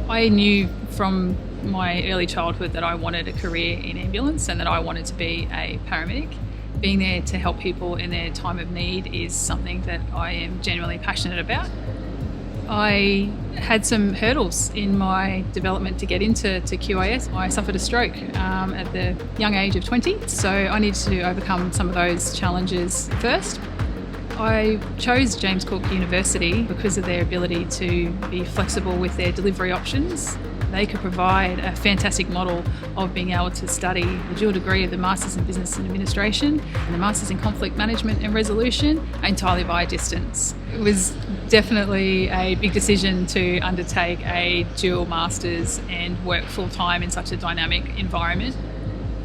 I knew from my early childhood that I wanted a career in ambulance and that I wanted to be a paramedic. Being there to help people in their time of need is something that I am genuinely passionate about. I had some hurdles in my development to get into QAS. I suffered a stroke at the young age of 20, so I needed to overcome some of those challenges first. I chose James Cook University because of their ability to be flexible with their delivery options. They could provide a fantastic model of being able to study the dual degree of the Masters in Business and Administration and the Masters in Conflict Management and Resolution entirely via distance. It was definitely a big decision to undertake a dual Masters and work full-time in such a dynamic environment.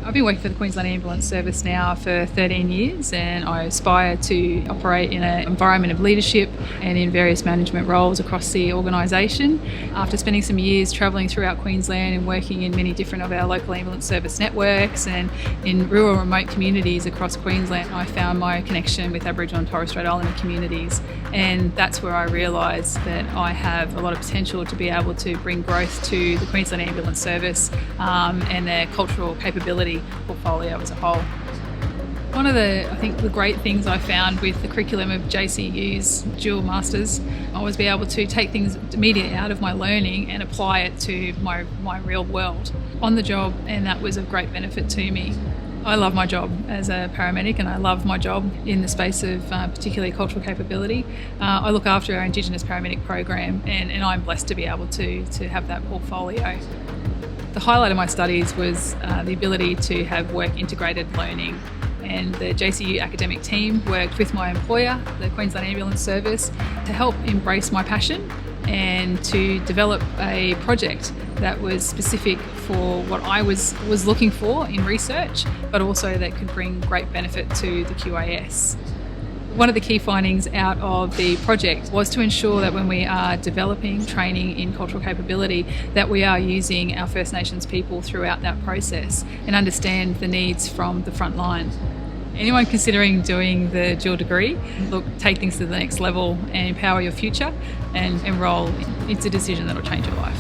I've been working for the Queensland Ambulance Service now for 13 years, and I aspire to operate in an environment of leadership and in various management roles across the organisation. After spending some years travelling throughout Queensland and working in many different of our local ambulance service networks and in rural remote communities across Queensland, I found my connection with Aboriginal and Torres Strait Islander communities, and that's where I realised that I have a lot of potential to be able to bring growth to the Queensland Ambulance Service and their cultural capability portfolio as a whole. One of the great things I found with the curriculum of JCU's dual masters was be able to take things immediately out of my learning and apply it to my real world on the job, and that was of great benefit to me. I love my job as a paramedic, and I love my job in the space of particularly cultural capability. I look after our Indigenous paramedic program, and I'm blessed to be able to have that portfolio. The highlight of my studies was the ability to have work integrated learning, and the JCU academic team worked with my employer, the Queensland Ambulance Service, to help embrace my passion and to develop a project that was specific for what I was looking for in research, but also that could bring great benefit to the QAS. One of the key findings out of the project was to ensure that when we are developing training in cultural capability, that we are using our First Nations people throughout that process and understand the needs from the front line. Anyone considering doing the dual degree, take things to the next level and empower your future and enrol. It's a decision that will change your life.